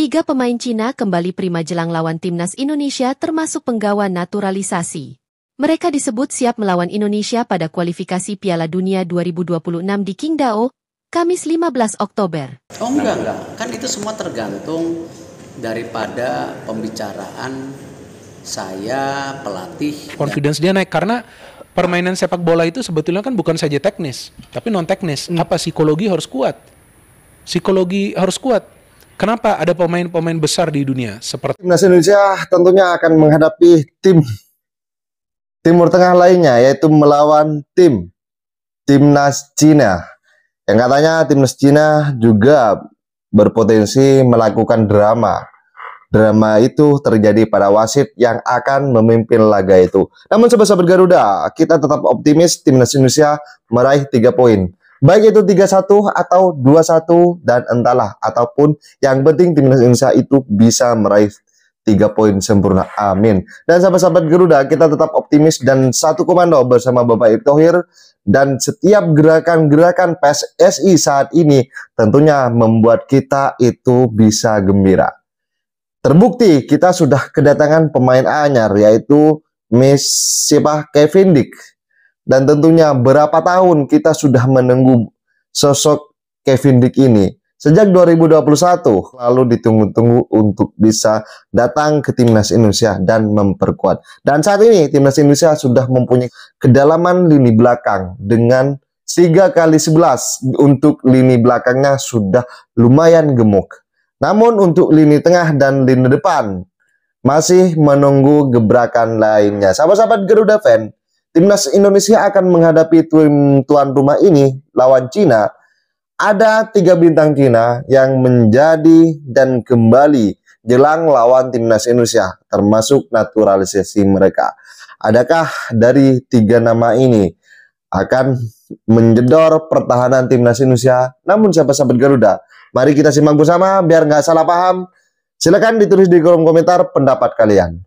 Tiga pemain Cina kembali prima jelang lawan timnas Indonesia termasuk penggawa naturalisasi. Mereka disebut siap melawan Indonesia pada kualifikasi Piala Dunia 2026 di Qingdao, Kamis 15 Oktober. Oh enggak. Kan itu semua tergantung daripada pembicaraan saya, pelatih. Confidence dia naik karena permainan sepak bola itu sebetulnya kan bukan saja teknis, tapi non teknis. Apa psikologi harus kuat. Psikologi harus kuat. Kenapa ada pemain-pemain besar di dunia seperti Timnas Indonesia tentunya akan menghadapi tim Timur Tengah lainnya, yaitu melawan Timnas Cina. Yang katanya Timnas Cina juga berpotensi melakukan drama. Drama itu terjadi pada wasit yang akan memimpin laga itu. Namun sahabat-sahabat Garuda, kita tetap optimis Timnas Indonesia meraih 3 poin. Baik itu 3-1 atau 2-1 dan entahlah, ataupun yang penting Timnas Indonesia itu bisa meraih 3 poin sempurna. Amin. Dan sahabat-sahabat Garuda, kita tetap optimis dan satu komando bersama Bapak Erick Thohir. Dan setiap gerakan-gerakan PSSI saat ini tentunya membuat kita itu bisa gembira. Terbukti kita sudah kedatangan pemain anyar, yaitu Kevin Dick. Dan tentunya berapa tahun kita sudah menunggu sosok Kevin Dick ini. Sejak 2021 lalu ditunggu-tunggu untuk bisa datang ke Timnas Indonesia dan memperkuat. Dan saat ini Timnas Indonesia sudah mempunyai kedalaman lini belakang dengan 3x11. Untuk lini belakangnya sudah lumayan gemuk. Namun untuk lini tengah dan lini depan masih menunggu gebrakan lainnya. Sahabat-sahabat Garuda fan, Timnas Indonesia akan menghadapi tim tuan rumah ini lawan Cina. Ada 3 bintang Cina yang menjadi dan kembali jelang lawan Timnas Indonesia, termasuk naturalisasi mereka. Adakah dari 3 nama ini akan menjedor pertahanan Timnas Indonesia? Namun sahabat-sahabat Garuda, mari kita simak bersama biar nggak salah paham. Silakan ditulis di kolom komentar pendapat kalian.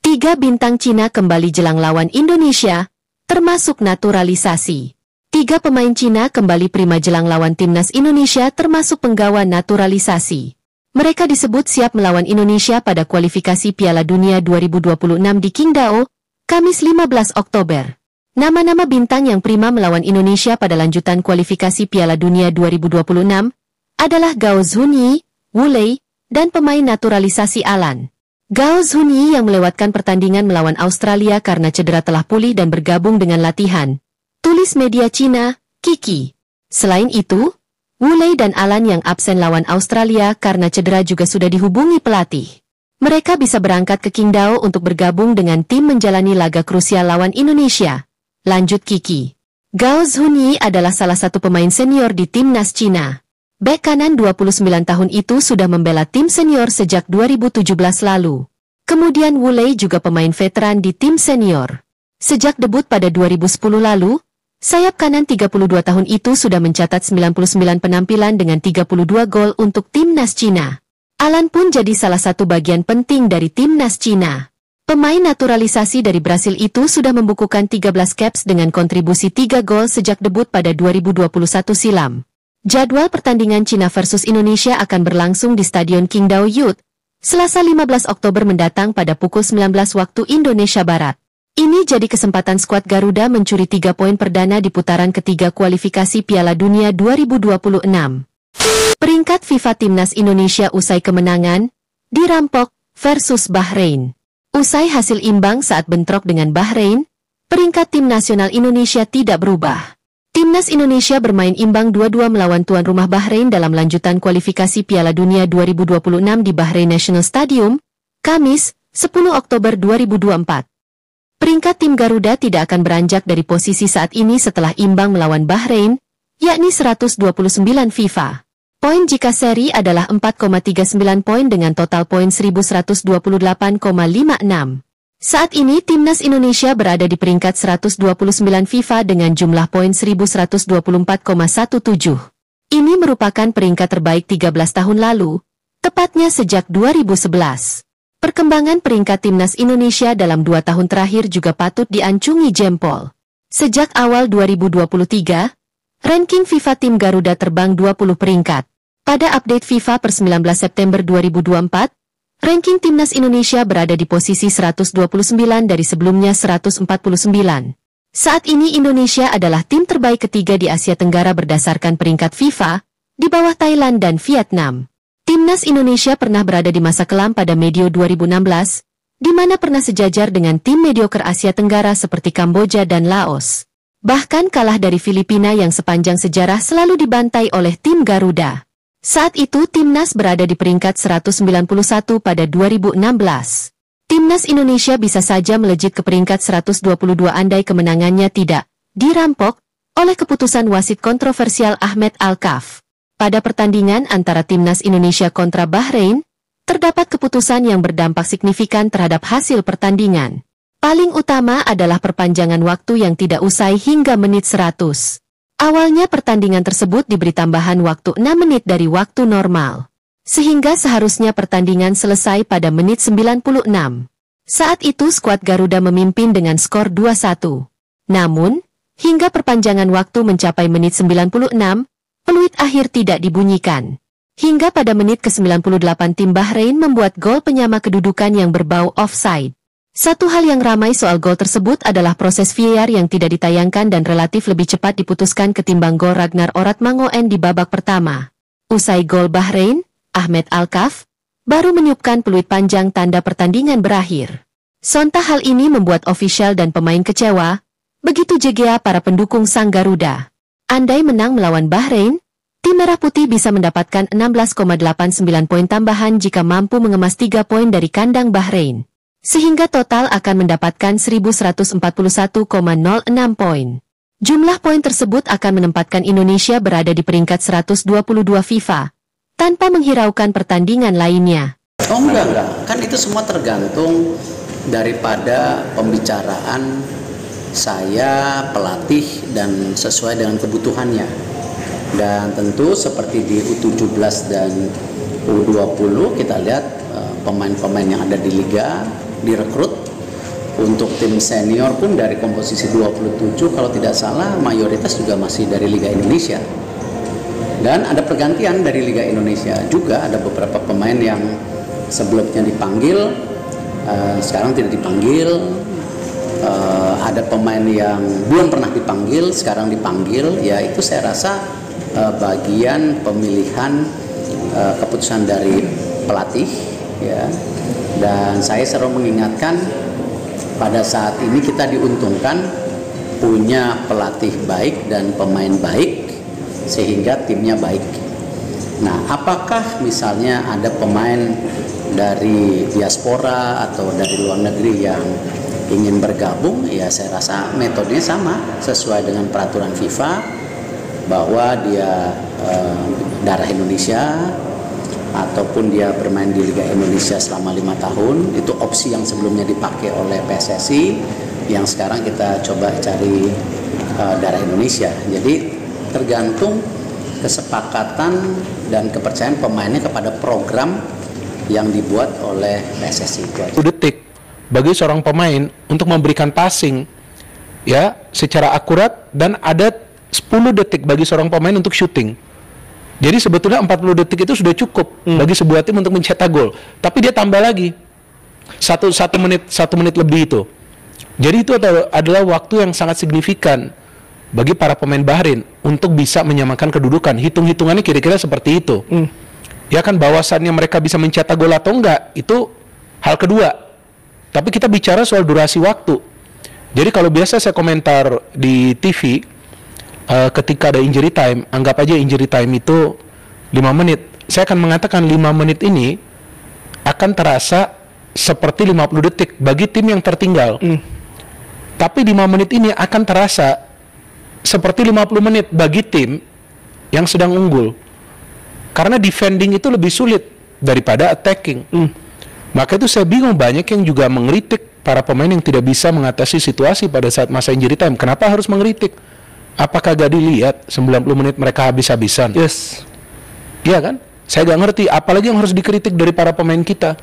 3 bintang Cina kembali jelang lawan Indonesia, termasuk naturalisasi. 3 pemain Cina kembali prima jelang lawan timnas Indonesia termasuk penggawa naturalisasi. Mereka disebut siap melawan Indonesia pada kualifikasi Piala Dunia 2026 di Qingdao, Kamis 15 Oktober. Nama-nama bintang yang prima melawan Indonesia pada lanjutan kualifikasi Piala Dunia 2026 adalah Gao Zhunyi, Wu Lei, dan pemain naturalisasi Alan. Gao Zhunyi yang melewatkan pertandingan melawan Australia karena cedera telah pulih dan bergabung dengan latihan. Tulis media Cina, Kiki. Selain itu, Wu Lei dan Alan yang absen lawan Australia karena cedera juga sudah dihubungi pelatih. Mereka bisa berangkat ke Qingdao untuk bergabung dengan tim menjalani laga krusial lawan Indonesia. Lanjut Kiki. Gao Zhunyi adalah salah satu pemain senior di timnas Cina. Bek kanan 29 tahun itu sudah membela tim senior sejak 2017 lalu. Kemudian Wu Lei juga pemain veteran di tim senior. Sejak debut pada 2010 lalu, sayap kanan 32 tahun itu sudah mencatat 99 penampilan dengan 32 gol untuk timnas Cina. Alan pun jadi salah satu bagian penting dari timnas Cina. Pemain naturalisasi dari Brasil itu sudah membukukan 13 caps dengan kontribusi 3 gol sejak debut pada 2021 silam. Jadwal pertandingan Cina versus Indonesia akan berlangsung di Stadion Qingdao Youth, Selasa 15 Oktober mendatang pada pukul 19 waktu Indonesia Barat. Ini jadi kesempatan skuad Garuda mencuri 3 poin perdana di putaran ketiga kualifikasi Piala Dunia 2026. Peringkat FIFA Timnas Indonesia usai kemenangan, dirampok versus Bahrain. Usai hasil imbang saat bentrok dengan Bahrain, peringkat tim nasional Indonesia tidak berubah. Timnas Indonesia bermain imbang 2-2 melawan tuan rumah Bahrain dalam lanjutan kualifikasi Piala Dunia 2026 di Bahrain National Stadium, Kamis, 10 Oktober 2024. Peringkat tim Garuda tidak akan beranjak dari posisi saat ini setelah imbang melawan Bahrain, yakni 129 FIFA. Poin jika seri adalah 4,39 poin dengan total poin 1128,56. Saat ini Timnas Indonesia berada di peringkat 129 FIFA dengan jumlah poin 1124,17. Ini merupakan peringkat terbaik 13 tahun lalu, tepatnya sejak 2011. Perkembangan peringkat Timnas Indonesia dalam 2 tahun terakhir juga patut diancungi jempol. Sejak awal 2023, ranking FIFA tim Garuda terbang 20 peringkat. Pada update FIFA per 19 September 2024, ranking Timnas Indonesia berada di posisi 129 dari sebelumnya 149. Saat ini Indonesia adalah tim terbaik ketiga di Asia Tenggara berdasarkan peringkat FIFA, di bawah Thailand dan Vietnam. Timnas Indonesia pernah berada di masa kelam pada medio 2016, di mana pernah sejajar dengan tim mediocre Asia Tenggara seperti Kamboja dan Laos. Bahkan kalah dari Filipina yang sepanjang sejarah selalu dibantai oleh tim Garuda. Saat itu Timnas berada di peringkat 191 pada 2016. Timnas Indonesia bisa saja melejit ke peringkat 122 andai kemenangannya tidak dirampok oleh keputusan wasit kontroversial Ahmed Al-Kaf. Pada pertandingan antara Timnas Indonesia kontra Bahrain, terdapat keputusan yang berdampak signifikan terhadap hasil pertandingan. Paling utama adalah perpanjangan waktu yang tidak usai hingga menit 100. Awalnya pertandingan tersebut diberi tambahan waktu 6 menit dari waktu normal, sehingga seharusnya pertandingan selesai pada menit 96. Saat itu skuad Garuda memimpin dengan skor 2-1. Namun, hingga perpanjangan waktu mencapai menit 96, peluit akhir tidak dibunyikan. Hingga pada menit ke-98 tim Bahrain membuat gol penyama kedudukan yang berbau offside. Satu hal yang ramai soal gol tersebut adalah proses VAR yang tidak ditayangkan dan relatif lebih cepat diputuskan ketimbang gol Ragnar Oratmangoen di babak pertama. Usai gol Bahrain, Ahmed Al-Kaf baru meniupkan peluit panjang tanda pertandingan berakhir. Sontak hal ini membuat ofisial dan pemain kecewa, begitu juga para pendukung sang Garuda. Andai menang melawan Bahrain, tim Merah Putih bisa mendapatkan 16,89 poin tambahan jika mampu mengemas 3 poin dari kandang Bahrain. Sehingga total akan mendapatkan 1141,06 poin. Jumlah poin tersebut akan menempatkan Indonesia berada di peringkat 122 FIFA, tanpa menghiraukan pertandingan lainnya. Oh enggak. Kan itu semua tergantung daripada pembicaraan saya, pelatih, dan sesuai dengan kebutuhannya. Dan tentu seperti di U17 dan U20 kita lihat pemain-pemain yang ada di Liga direkrut. Untuk tim senior pun dari komposisi 27 kalau tidak salah mayoritas juga masih dari Liga Indonesia. Dan ada pergantian dari Liga Indonesia juga, ada beberapa pemain yang sebelumnya dipanggil sekarang tidak dipanggil. Ada pemain yang belum pernah dipanggil sekarang dipanggil. Ya itu saya rasa bagian pemilihan keputusan dari pelatih, ya. Dan saya selalu mengingatkan pada saat ini kita diuntungkan punya pelatih baik dan pemain baik sehingga timnya baik. Nah, apakah misalnya ada pemain dari diaspora atau dari luar negeri yang ingin bergabung? Ya saya rasa metodenya sama sesuai dengan peraturan FIFA bahwa dia darah Indonesia ataupun dia bermain di Liga Indonesia selama 5 tahun. Itu opsi yang sebelumnya dipakai oleh PSSI, yang sekarang kita coba cari darah Indonesia. Jadi tergantung kesepakatan dan kepercayaan pemainnya kepada program yang dibuat oleh PSSI. 1 detik bagi seorang pemain untuk memberikan passing ya secara akurat, dan ada 10 detik bagi seorang pemain untuk shooting. Jadi sebetulnya 40 detik itu sudah cukup bagi sebuah tim untuk mencetak gol. Tapi dia tambah lagi satu menit lebih itu. Jadi itu adalah waktu yang sangat signifikan bagi para pemain Bahrain untuk bisa menyamakan kedudukan. Hitung-hitungannya kira-kira seperti itu. Ya kan, bahwasannya mereka bisa mencetak gol atau enggak itu hal kedua. Tapi kita bicara soal durasi waktu. Jadi kalau biasa saya komentar di TV, ketika ada injury time, anggap aja injury time itu 5 menit. Saya akan mengatakan 5 menit ini akan terasa seperti 50 detik bagi tim yang tertinggal. Tapi 5 menit ini akan terasa seperti 50 menit bagi tim yang sedang unggul. Karena defending itu lebih sulit daripada attacking. Maka itu saya bingung, banyak yang juga mengkritik para pemain yang tidak bisa mengatasi situasi pada saat masa injury time. Kenapa harus mengkritik? Apakah gak dilihat 90 menit mereka habis-habisan? Yes. Iya kan? Saya gak ngerti, apalagi yang harus dikritik dari para pemain kita.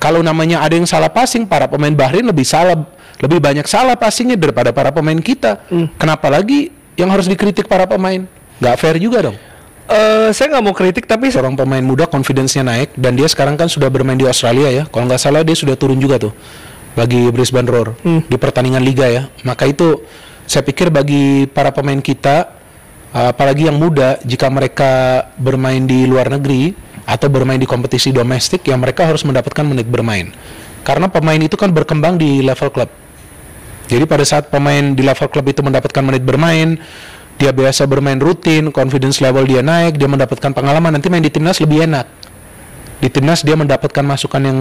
Kalau namanya ada yang salah passing, para pemain Bahrain lebih banyak salah passingnya daripada para pemain kita. Kenapa lagi yang harus dikritik para pemain? Gak fair juga dong. Saya nggak mau kritik tapi Seorang pemain muda confidence-nya naik dan dia sekarang kan sudah bermain di Australia ya. Kalau nggak salah dia sudah turun juga tuh bagi Brisbane Roar di pertandingan liga ya. Maka itu saya pikir bagi para pemain kita, apalagi yang muda, jika mereka bermain di luar negeri atau bermain di kompetisi domestik, ya mereka harus mendapatkan menit bermain. Karena pemain itu kan berkembang di level klub. Jadi pada saat pemain di level klub itu mendapatkan menit bermain, dia biasa bermain rutin, confidence level dia naik, dia mendapatkan pengalaman, nanti main di timnas lebih enak. Di timnas dia mendapatkan masukan yang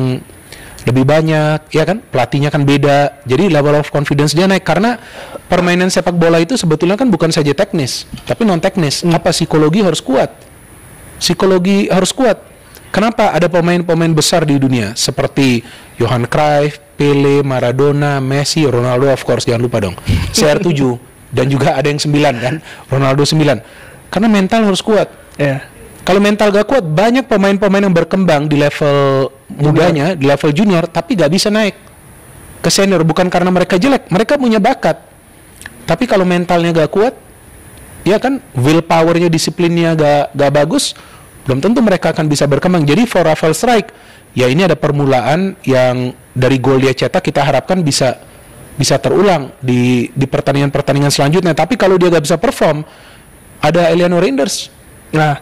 lebih banyak, ya kan? Pelatihnya kan beda. Jadi level of confidence dia naik karena permainan sepak bola itu sebetulnya kan bukan saja teknis, tapi non teknis. Apa psikologi harus kuat. Psikologi harus kuat. Kenapa ada pemain-pemain besar di dunia seperti Johan Cruyff, Pele, Maradona, Messi, Ronaldo, of course jangan lupa dong. CR7 dan juga ada yang 9 kan, Ronaldo 9. Karena mental harus kuat. ya. Kalau mental gak kuat, banyak pemain-pemain yang berkembang di level mudanya, di level junior, tapi gak bisa naik ke senior. Bukan karena mereka jelek, mereka punya bakat. Tapi kalau mentalnya gak kuat, ya kan, willpowernya, disiplinnya gak bagus, belum tentu mereka akan bisa berkembang. Jadi for Rafael Strijk, ya ini ada permulaan yang dari gol dia cetak, kita harapkan bisa terulang di pertandingan-pertandingan selanjutnya. Tapi kalau dia gak bisa perform, ada Eliano Reinders. Nah,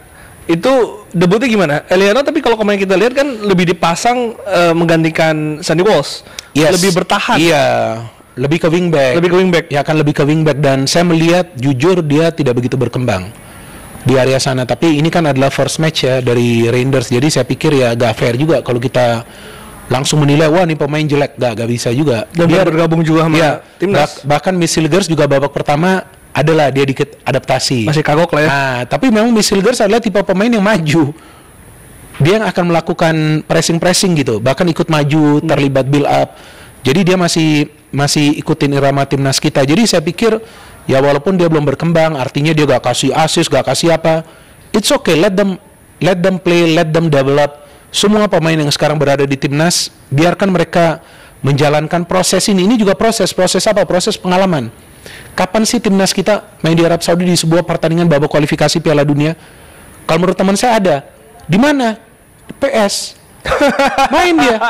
itu debutnya gimana? Eliano tapi kalau kemarin kita lihat kan lebih dipasang menggantikan Sandy Walsh. Yes. Lebih bertahan. Iya, lebih ke wingback. Lebih ke wingback. Ya kan lebih ke wingback dan saya melihat jujur dia tidak begitu berkembang di area sana. Tapi ini kan adalah first match ya dari Reinders. Jadi saya pikir ya agak fair juga kalau kita langsung menilai wah nih pemain jelek, gak bisa juga. Dan dia bergabung juga sama timnas. Bahkan Missilgers juga babak pertama adalah dia dikit adaptasi. Masih kagok lah ya. Nah, tapi memang Missilgers adalah tipe pemain yang maju. Dia yang akan melakukan pressing gitu, bahkan ikut maju, terlibat build up. Jadi dia masih ikutin irama timnas kita. Jadi saya pikir ya walaupun dia belum berkembang, artinya dia gak kasih assist, gak kasih apa. It's okay, let them play, let them develop. Semua pemain yang sekarang berada di timnas, biarkan mereka menjalankan proses ini. Ini juga proses apa? Proses pengalaman. Kapan sih timnas kita main di Arab Saudi di sebuah pertandingan babak kualifikasi Piala Dunia? Kalau menurut teman saya ada. Di mana? Di PS. Main dia.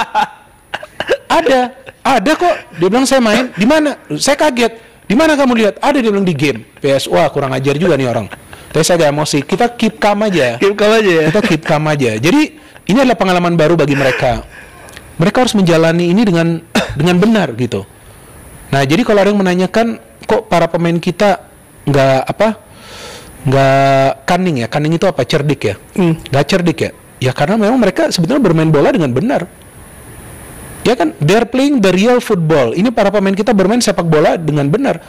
Ada kok. Dia bilang saya main. Di mana? Saya kaget. Di mana kamu lihat? Ada, dia bilang di game. PS. Wah, kurang ajar juga nih orang. Tapi saya agak emosi. Kita keep calm aja. Keep calm aja ya. Kita keep calm aja. Jadi ini adalah pengalaman baru bagi mereka. Mereka harus menjalani ini dengan benar gitu. Nah, jadi kalau ada yang menanyakan kok para pemain kita nggak cunning ya? Cunning itu apa? Cerdik ya? Nggak cerdik ya? Ya karena memang mereka sebetulnya bermain bola dengan benar. Ya kan? They're playing the real football. Ini para pemain kita bermain sepak bola dengan benar.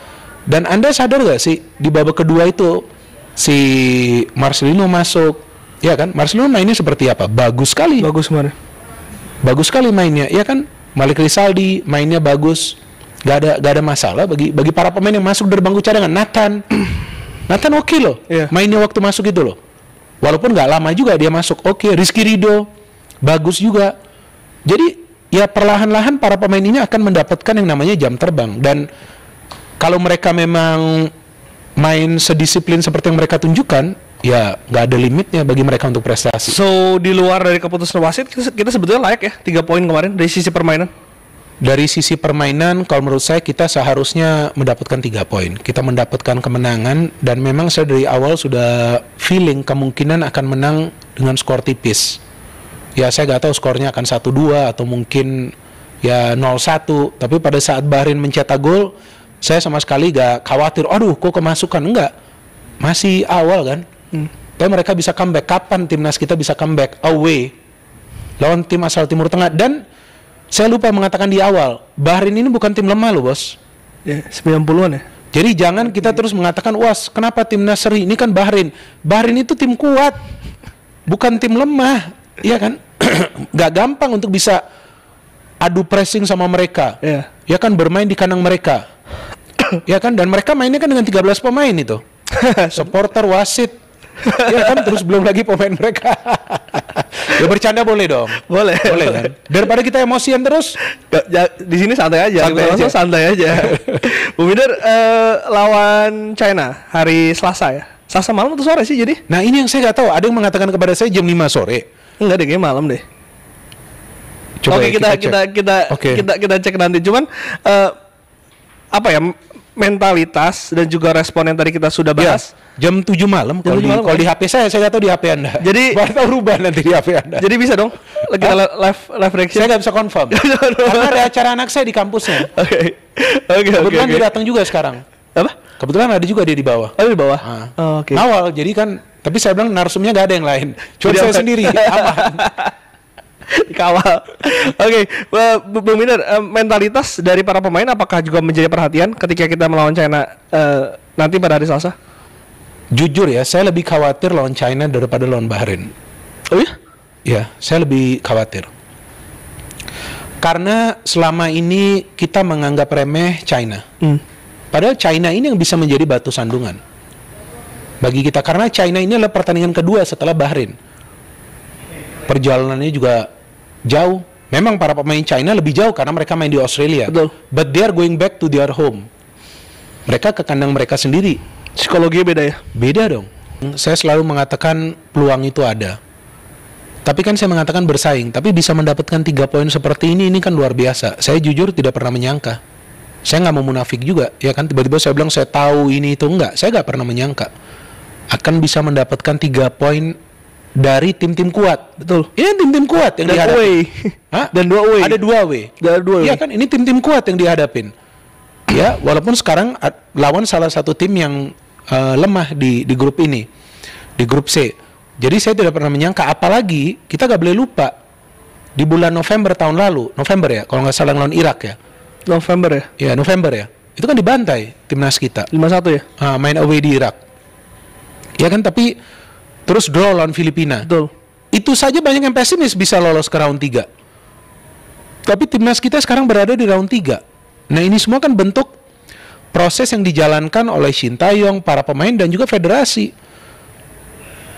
Dan Anda sadar nggak sih di babak kedua itu si Marcelino masuk, ya kan? Marcelino mainnya seperti apa? Bagus sekali. Bagus mana? Bagus sekali mainnya, ya kan? Malik Rizaldi mainnya bagus. Gak ada masalah bagi para pemain yang masuk dari bangku cadangan. Nathan oke loh, mainnya waktu masuk itu loh. Walaupun gak lama juga dia masuk, oke. Rizky Ridho bagus juga. Jadi ya perlahan-lahan para pemain ini akan mendapatkan yang namanya jam terbang. Dan kalau mereka memang main sedisiplin seperti yang mereka tunjukkan, ya gak ada limitnya bagi mereka untuk prestasi. So di luar dari keputusan wasit kita sebetulnya layak ya 3 poin kemarin dari sisi permainan. Dari sisi permainan, kalau menurut saya kita seharusnya mendapatkan 3 poin. Kita mendapatkan kemenangan dan memang saya dari awal sudah feeling kemungkinan akan menang dengan skor tipis. Ya saya nggak tahu skornya akan 1-2 atau mungkin ya 0-1. Tapi pada saat Bahrain mencetak gol, saya sama sekali nggak khawatir. Aduh, kok kemasukan? Enggak. Masih awal kan. Tapi mereka bisa comeback. Kapan timnas kita bisa comeback? Away lawan tim asal Timur Tengah. Dan saya lupa mengatakan di awal, Bahrain ini bukan tim lemah loh bos. Ya, 90-an ya. Jadi jangan kita terus mengatakan, wah kenapa timnas seri? Ini kan Bahrain. Bahrain itu tim kuat, bukan tim lemah. Iya kan? Gak gampang untuk bisa adu pressing sama mereka. Ya kan, bermain di kandang mereka. Ya kan, dan mereka mainnya kan dengan 13 pemain itu. Supporter, wasit. Ya kan, terus belum lagi pemain mereka. Ya bercanda boleh dong. Boleh kan. Daripada kita emosian terus. Di sini santai aja. Santai aja. Bu Mider lawan China hari Selasa ya. Selasa malam atau sore sih jadi? Nah ini yang saya nggak tahu. Ada yang mengatakan kepada saya jam 5 sore. Enggak deh, kayak malam deh. Coba Oke, ya, kita cek nanti. Cuman apa ya, mentalitas dan juga respon yang tadi kita sudah bahas. Jam 7 malam. Jam 7 malam, Kalau di HP saya nggak tahu di HP Anda. Jadi baru tahu rubah nanti di HP Anda. Jadi bisa dong kita live reaction. Saya nggak bisa confirm. Karena ada acara anak saya di kampusnya. Oke. Kebetulan dia datang juga sekarang. Apa? Kebetulan ada juga dia di bawah. Oh, di bawah. Oke. Ngawal, jadi kan. Tapi saya bilang narsumnya nggak ada yang lain. Cuma saya sendiri, aman. Dikawal. Oke, Bung Minder, mentalitas dari para pemain apakah juga menjadi perhatian ketika kita melawan China nanti pada hari Selasa? Jujur ya, saya lebih khawatir lawan China daripada lawan Bahrain. Oh iya? Ya, saya lebih khawatir. Karena selama ini kita menganggap remeh China. Padahal China ini yang bisa menjadi batu sandungan bagi kita. Karena China ini adalah pertandingan kedua setelah Bahrain. Perjalanannya juga jauh. Memang para pemain China lebih jauh karena mereka main di Australia. Betul. But they are going back to their home. Mereka ke kandang mereka sendiri. Psikologinya beda ya? Beda dong. Saya selalu mengatakan peluang itu ada. Tapi kan saya mengatakan bersaing. Tapi bisa mendapatkan 3 poin seperti ini kan luar biasa. Saya jujur tidak pernah menyangka. Saya nggak mau munafik juga. Ya kan, tiba-tiba saya bilang saya tahu ini itu. Enggak, saya nggak pernah menyangka akan bisa mendapatkan 3 poin dari tim-tim kuat. Betul. Ini tim-tim kuat yang Dan dihadapi. away. Hah? Dan 2 away. Ada 2 away. Iya kan, ini tim-tim kuat yang dihadapin. Ya, walaupun sekarang lawan salah satu tim yang lemah di grup ini, di grup C. Jadi saya tidak pernah menyangka, apalagi kita gak boleh lupa di bulan November tahun lalu, November ya, kalau nggak salah lawan Irak ya. November ya? Ya, November ya. Itu kan dibantai timnas kita. 5-1 ya? Main away di Irak. Ya kan, tapi terus draw lawan Filipina. Betul. Itu saja banyak yang pesimis bisa lolos ke round 3. Tapi timnas kita sekarang berada di round 3. Nah, ini semua kan bentuk proses yang dijalankan oleh Shin Tae-yong, para pemain dan juga federasi.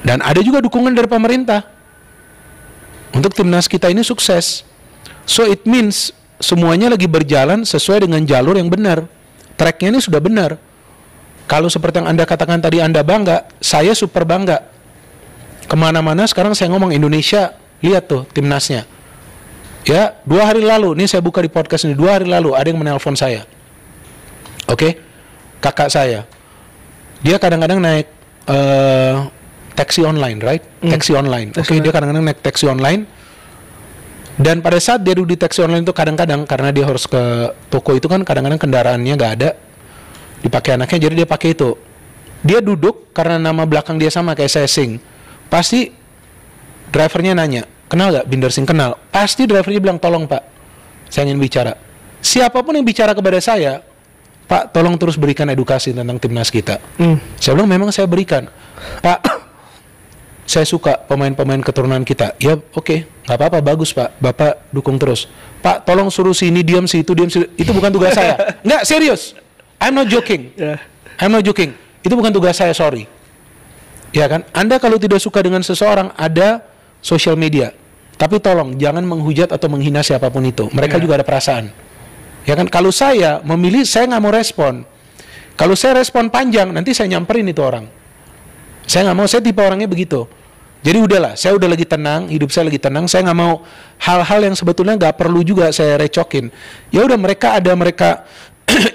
Dan ada juga dukungan dari pemerintah untuk timnas kita ini sukses. So it means semuanya lagi berjalan sesuai dengan jalur yang benar. Tracknya ini sudah benar. Kalau seperti yang Anda katakan tadi Anda bangga, saya super bangga. Kemana-mana sekarang saya ngomong Indonesia, lihat tuh timnasnya. Ya, 2 hari lalu, ini saya buka di podcast ini, 2 hari lalu ada yang menelpon saya. Oke, kakak saya. Dia kadang-kadang naik taksi online, right? Taksi online. Oke, dia kadang-kadang naik taksi online. Dan pada saat dia duduk di taksi online itu kadang-kadang karena dia harus ke toko itu kan kadang-kadang kendaraannya nggak ada, dipakai anaknya, jadi dia pakai itu. Dia duduk karena nama belakang dia sama kayak saya Singh. Pasti drivernya nanya, kenal nggak Binder Singh? Kenal. Pasti drivernya bilang, tolong Pak, saya ingin bicara. Siapapun yang bicara kepada saya, Pak, tolong terus berikan edukasi tentang timnas kita. Saya bilang memang saya berikan. Pak, saya suka pemain-pemain keturunan kita. Ya oke, nggak apa-apa, bagus Pak, Bapak dukung terus. Pak, tolong suruh sini diam situ diam situ. Itu bukan tugas saya. Nggak, serius. I'm not joking. I'm not joking. Itu bukan tugas saya, sorry. Ya kan, Anda kalau tidak suka dengan seseorang, ada sosial media. Tapi tolong jangan menghujat atau menghina siapapun itu. Mereka juga ada perasaan. Ya kan, kalau saya memilih, saya nggak mau respon. Kalau saya respon panjang, nanti saya nyamperin itu orang. Saya nggak mau, saya tipe orangnya begitu. Jadi udahlah, saya udah lagi tenang, hidup saya lagi tenang. Saya nggak mau hal-hal yang sebetulnya nggak perlu juga saya recokin. Ya udah, mereka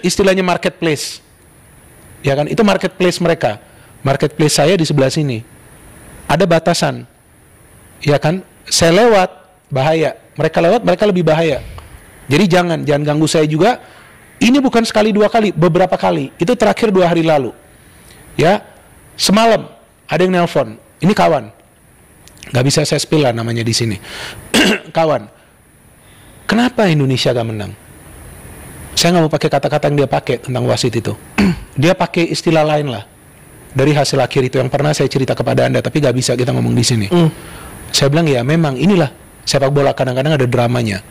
istilahnya marketplace. Ya kan, itu marketplace mereka. Marketplace saya di sebelah sini. Ada batasan. Ya kan, saya lewat bahaya. Mereka lewat, mereka lebih bahaya. Jadi jangan ganggu saya juga. Ini bukan sekali 2 kali, beberapa kali. Itu terakhir 2 hari lalu. Ya, semalam ada yang nelpon. Ini kawan. Gak bisa saya spill lah namanya di sini. Kawan. Kenapa Indonesia gak menang? Saya nggak mau pakai kata-kata yang dia pakai tentang wasit itu. Dia pakai istilah lain lah dari hasil akhir itu yang pernah saya cerita kepada Anda, tapi gak bisa kita ngomong di sini. Saya bilang ya memang inilah sepak bola, kadang-kadang ada dramanya.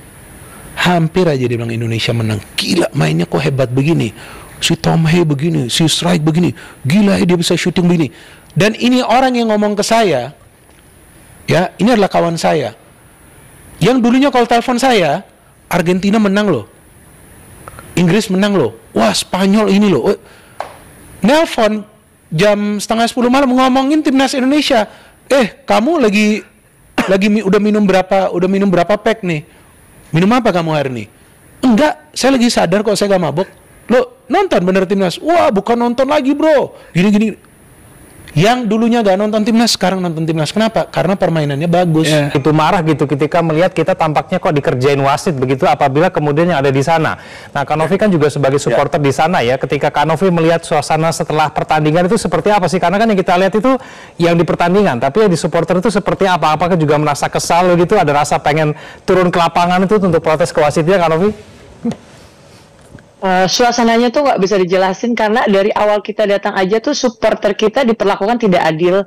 Hampir aja dia bilang Indonesia menang. Gila, mainnya kok hebat begini. Si Tom Hay begini, si Strike begini. Gila, dia bisa shooting begini. Dan ini orang yang ngomong ke saya, ya ini adalah kawan saya. Yang dulunya kalau telepon saya, Argentina menang loh, Inggris menang loh, wah Spanyol ini loh. Nelpon jam setengah 10 malam ngomongin timnas Indonesia. Kamu udah minum berapa pack nih? Minum apa kamu hari ini? Enggak, saya lagi sadar kok saya gak mabok. Lo nonton bener timnas? Wah, bukan nonton lagi bro. Gini. Yang dulunya gak nonton timnas, sekarang nonton timnas. Kenapa? Karena permainannya bagus. Itu marah gitu ketika melihat kita tampaknya kok dikerjain wasit begitu apabila kemudian yang ada di sana. Nah, Kak Novi kan juga sebagai supporter di sana ya. Ketika Kak Novi melihat suasana setelah pertandingan itu seperti apa sih? Karena kan yang kita lihat itu yang di pertandingan, tapi yang di supporter itu seperti apa? Apakah juga merasa kesal gitu? Ada rasa pengen turun ke lapangan itu untuk protes ke wasitnya, Kak Novi? Suasananya tuh nggak bisa dijelasin karena dari awal kita datang aja tuh supporter kita diperlakukan tidak adil.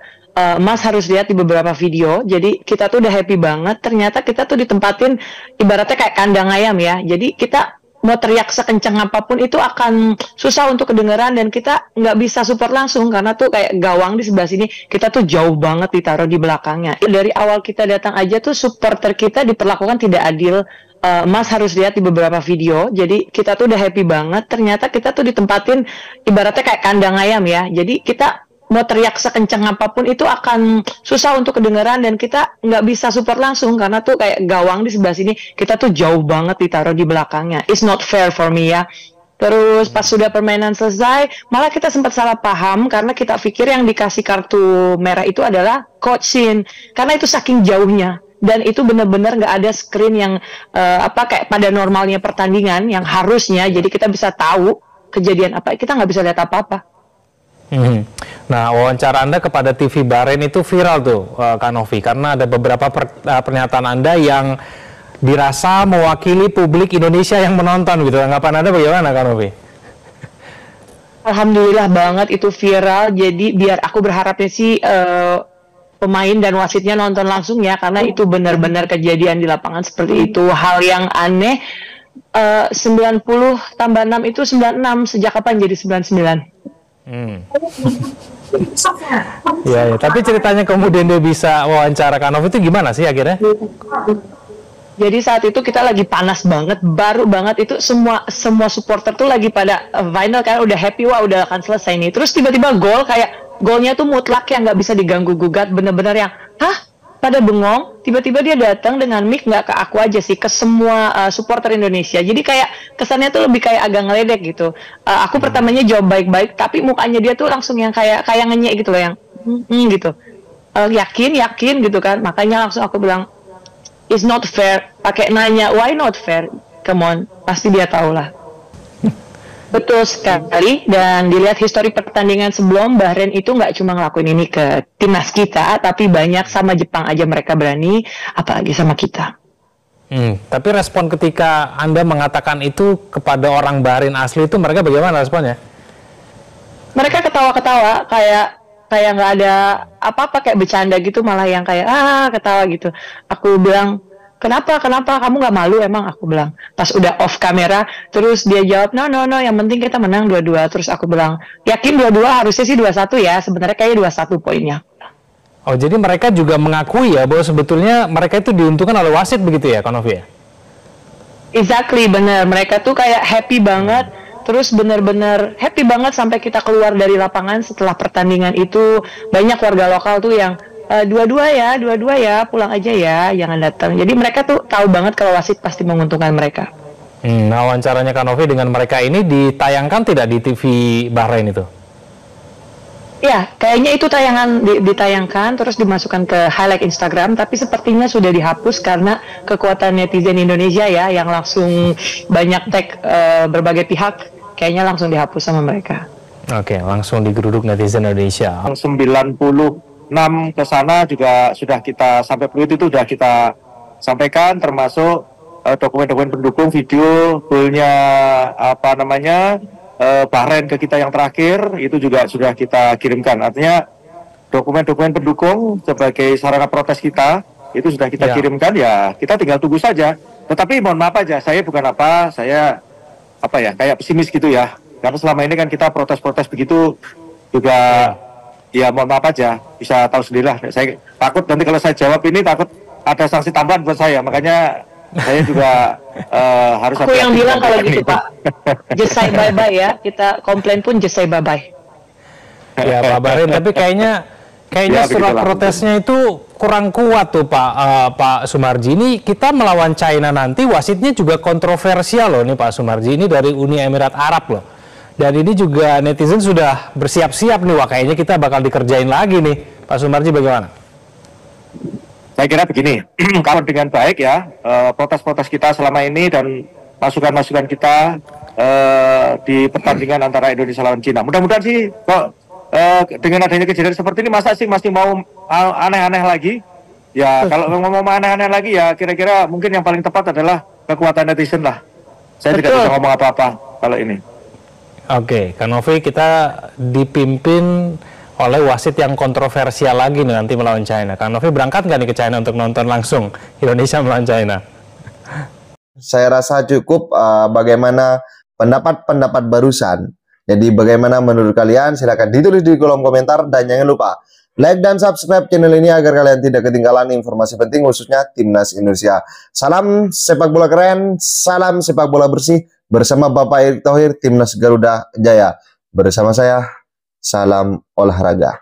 Mas harus lihat di beberapa video. Jadi kita tuh udah happy banget. Ternyata kita tuh ditempatin ibaratnya kayak kandang ayam ya. Jadi kita mau teriak sekencang apapun itu akan susah untuk kedengeran dan kita nggak bisa support langsung karena tuh kayak gawang di sebelah sini kita tuh jauh banget ditaruh di belakangnya. Dari awal kita datang aja tuh supporter kita diperlakukan tidak adil. Mas harus lihat di beberapa video. Jadi kita tuh udah happy banget. Ternyata kita tuh ditempatin ibaratnya kayak kandang ayam ya. Jadi kita mau teriak sekencang apapun itu akan susah untuk kedengeran dan kita nggak bisa support langsung karena tuh kayak gawang di sebelah sini kita tuh jauh banget ditaruh di belakangnya. It's not fair for me ya. Terus pas sudah permainan selesai, malah kita sempat salah paham karena kita pikir yang dikasih kartu merah itu adalah Coach Shin karena itu saking jauhnya. Dan itu benar-benar nggak ada screen yang kayak pada normalnya pertandingan yang harusnya jadi kita bisa tahu kejadian apa, kita nggak bisa lihat apa-apa. Nah, wawancara Anda kepada TV Bahrain itu viral tuh, Kak Novi, karena ada beberapa pernyataan Anda yang dirasa mewakili publik Indonesia yang menonton gitu. Anggapan Anda bagaimana, Kak Novi? Alhamdulillah banget itu viral. Jadi biar aku berharapnya sih pemain dan wasitnya nonton langsung ya, karena itu benar-benar kejadian di lapangan seperti itu. Hal yang aneh, 90 tambah 6 itu 96, sejak kapan jadi 99? Ya, tapi ceritanya kemudian dia bisa wawancara Kak Novi itu gimana sih akhirnya? Jadi saat itu kita lagi panas banget, baru banget itu semua supporter tuh lagi pada final kan, udah happy, wah udah akan selesai nih. Terus tiba-tiba gol, kayak golnya tuh mutlak yang nggak bisa diganggu gugat, bener-bener yang pada bengong. Tiba-tiba dia datang dengan mic, nggak ke aku aja sih, ke semua supporter Indonesia. Jadi kayak kesannya tuh lebih kayak agak ngeledek gitu. Aku pertamanya jawab baik-baik, tapi mukanya dia tuh langsung yang kayak ngenyek gitu loh, yang gitu. Yakin gitu kan. Makanya langsung aku bilang, it's not fair. Pakai nanya, why not fair? Come on, pasti dia tahu lah. Betul sekali, dan dilihat histori pertandingan sebelum, Bahrain itu nggak cuma ngelakuin ini ke timnas kita, tapi banyak sama Jepang aja mereka berani, apalagi sama kita. Tapi respon ketika Anda mengatakan itu kepada orang Bahrain asli itu, mereka bagaimana responnya? Mereka ketawa-ketawa, kayak nggak ada apa-apa, kayak bercanda gitu, malah yang kayak ketawa gitu. Aku bilang, Kenapa kamu nggak malu emang, aku bilang. Pas udah off kamera, terus dia jawab, no, yang penting kita menang 2-2. Terus aku bilang, yakin 2-2, harusnya sih 2-1 ya, sebenarnya kayaknya 2-1 poinnya. Oh, jadi mereka juga mengakui ya bahwa sebetulnya mereka itu diuntungkan oleh wasit begitu ya, Kak Novi ya? Exactly, bener. Mereka tuh kayak happy banget, terus bener-bener happy banget sampai kita keluar dari lapangan setelah pertandingan itu. Banyak warga lokal tuh yang, dua-dua ya, pulang aja ya, jangan datang. Jadi mereka tuh tahu banget kalau wasit pasti menguntungkan mereka. Nah, wawancaranya Kak Novi dengan mereka ini ditayangkan tidak di TV Bahrain itu? Ya, kayaknya itu ditayangkan, terus dimasukkan ke highlight Instagram, tapi sepertinya sudah dihapus karena kekuatan netizen Indonesia ya, yang langsung banyak tag berbagai pihak, kayaknya langsung dihapus sama mereka. Oke, langsung digeruduk netizen Indonesia. 96 ke sana juga sudah kita, sampai fluid itu sudah kita sampaikan, termasuk dokumen-dokumen pendukung, video golnya Bahrain ke kita yang terakhir itu juga sudah kita kirimkan. Artinya dokumen-dokumen pendukung sebagai sarana protes kita itu sudah kita kirimkan, ya kita tinggal tunggu saja. Tetapi mohon maaf aja, saya bukan saya kayak pesimis gitu ya, karena selama ini kan kita protes-protes begitu juga. Ya mohon maaf aja, bisa tahu sendirilah. Saya takut nanti kalau saya jawab ini takut ada sanksi tambahan buat saya, makanya saya juga harus. Aku yang bilang kalau gitu Pak, just say bye-bye ya, kita komplain pun just say bye-bye. Ya Pak Barin, tapi kayaknya Ya, surat begitulah. protesnya itu kurang kuat tuh Pak Sumarji. Ini kita melawan China nanti, wasitnya juga kontroversial loh nih Pak Sumarji. Ini dari Uni Emirat Arab loh. Dan ini juga netizen sudah bersiap-siap nih, wah kayaknya kita bakal dikerjain lagi nih. Pak Sumarji bagaimana? Saya kira begini, kalau dengan baik ya, protes-protes kita selama ini dan masukan-masukan kita di pertandingan antara Indonesia lawan Cina. Mudah-mudahan sih kok dengan adanya kejadian seperti ini, masa sih masih mau aneh-aneh lagi? Ya kalau ngomong aneh-aneh lagi ya kira-kira mungkin yang paling tepat adalah kekuatan netizen lah. Saya tidak bisa ngomong apa-apa kalau ini. Oke, Kak Novi, kita dipimpin oleh wasit yang kontroversial lagi nih nanti melawan China. Kak Novi berangkat nggak nih ke China untuk nonton langsung Indonesia melawan China? Saya rasa cukup bagaimana pendapat-pendapat barusan. Jadi bagaimana menurut kalian? Silahkan ditulis di kolom komentar dan jangan lupa like dan subscribe channel ini agar kalian tidak ketinggalan informasi penting khususnya Timnas Indonesia. Salam sepak bola keren, salam sepak bola bersih bersama Bapak Erick Thohir Timnas Garuda Jaya. Bersama saya, salam olahraga.